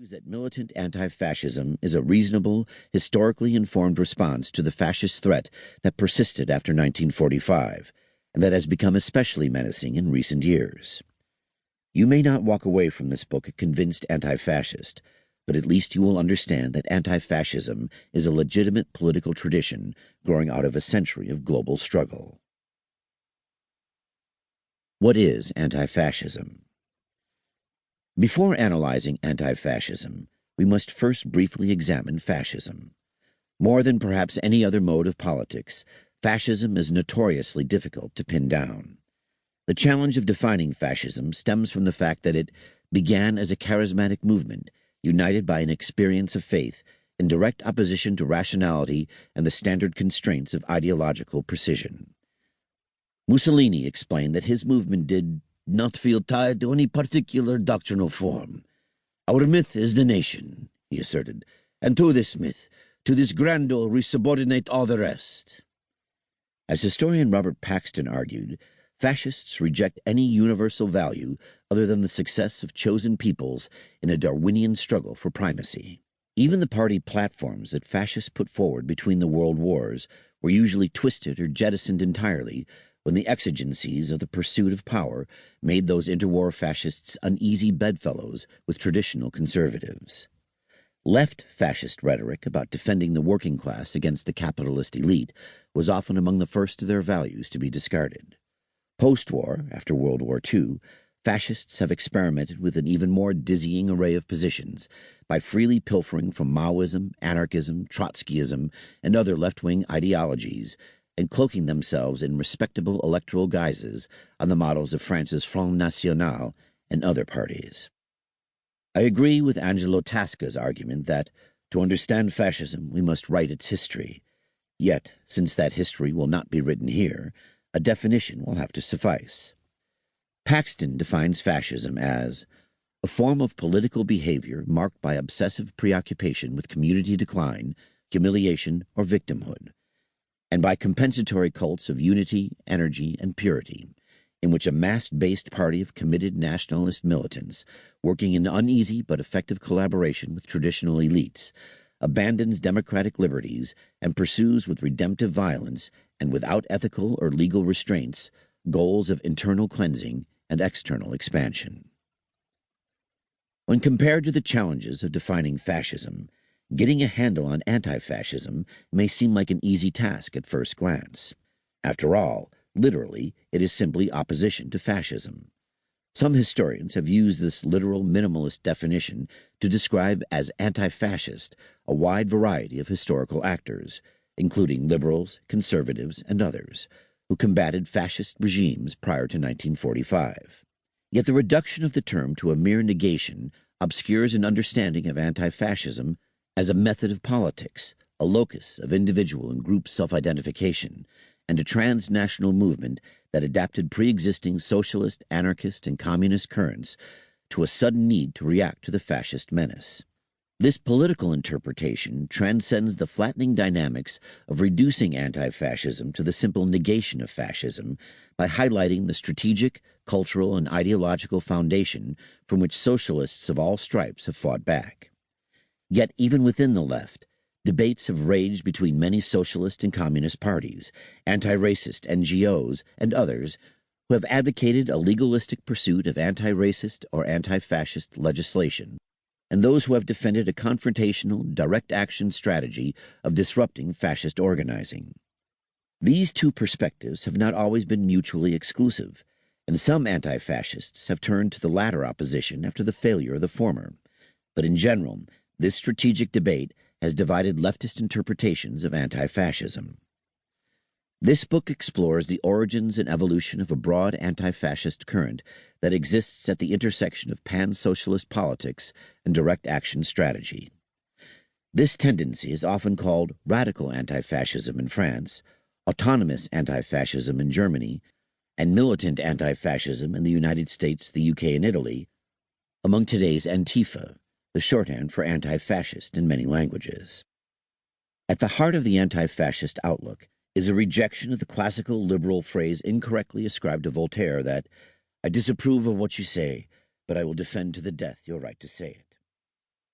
argues that militant anti-fascism is a reasonable, historically informed response to the fascist threat that persisted after 1945, and that has become especially menacing in recent years. You may not walk away from this book a convinced anti-fascist, but at least you will understand that anti-fascism is a legitimate political tradition growing out of a century of global struggle. What is anti-fascism? Before analyzing anti-fascism, we must first briefly examine fascism. More than perhaps any other mode of politics, fascism is notoriously difficult to pin down. The challenge of defining fascism stems from the fact that it began as a charismatic movement united by an experience of faith in direct opposition to rationality and the standard constraints of ideological precision. Mussolini explained that his movement did not feel tied to any particular doctrinal form. Our myth is the nation, he asserted, and to this myth, to this grandeur, we subordinate all the rest. As historian Robert Paxton argued, fascists reject any universal value other than the success of chosen peoples in a Darwinian struggle for primacy. Even the party platforms that fascists put forward between the world wars were usually twisted or jettisoned entirely when the exigencies of the pursuit of power made those interwar fascists uneasy bedfellows with traditional conservatives. Left fascist rhetoric about defending the working class against the capitalist elite was often among the first of their values to be discarded. Post-war, after World War II, fascists have experimented with an even more dizzying array of positions by freely pilfering from Maoism, anarchism, Trotskyism, and other left-wing ideologies, and cloaking themselves in respectable electoral guises on the models of France's Front National and other parties. I agree with Angelo Tasca's argument that, to understand fascism, we must write its history. Yet, since that history will not be written here, a definition will have to suffice. Paxton defines fascism as a form of political behavior marked by obsessive preoccupation with community decline, humiliation, or victimhood, and by compensatory cults of unity, energy, and purity, in which a mass-based party of committed nationalist militants, working in uneasy but effective collaboration with traditional elites, abandons democratic liberties and pursues with redemptive violence and without ethical or legal restraints goals of internal cleansing and external expansion. When compared to the challenges of defining fascism, getting a handle on anti-fascism may seem like an easy task at first glance. After all, literally, it is simply opposition to fascism. Some historians have used this literal minimalist definition to describe as anti-fascist a wide variety of historical actors, including liberals, conservatives, and others, who combated fascist regimes prior to 1945. Yet the reduction of the term to a mere negation obscures an understanding of anti-fascism as a method of politics, a locus of individual and group self-identification, and a transnational movement that adapted pre-existing socialist, anarchist, and communist currents to a sudden need to react to the fascist menace. This political interpretation transcends the flattening dynamics of reducing anti-fascism to the simple negation of fascism by highlighting the strategic, cultural, and ideological foundation from which socialists of all stripes have fought back. Yet even within the left, debates have raged between many socialist and communist parties, anti-racist NGOs, and others who have advocated a legalistic pursuit of anti-racist or anti-fascist legislation, and those who have defended a confrontational, direct action strategy of disrupting fascist organizing. These two perspectives have not always been mutually exclusive, and some anti-fascists have turned to the latter opposition after the failure of the former. But in general, this strategic debate has divided leftist interpretations of anti-fascism. This book explores the origins and evolution of a broad anti-fascist current that exists at the intersection of pan-socialist politics and direct action strategy. This tendency is often called radical anti-fascism in France, autonomous anti-fascism in Germany, and militant anti-fascism in the United States, the UK, and Italy, among today's Antifa, the shorthand for anti-fascist in many languages. At the heart of the anti-fascist outlook is a rejection of the classical liberal phrase incorrectly ascribed to Voltaire that, "I disapprove of what you say, but I will defend to the death your right to say it."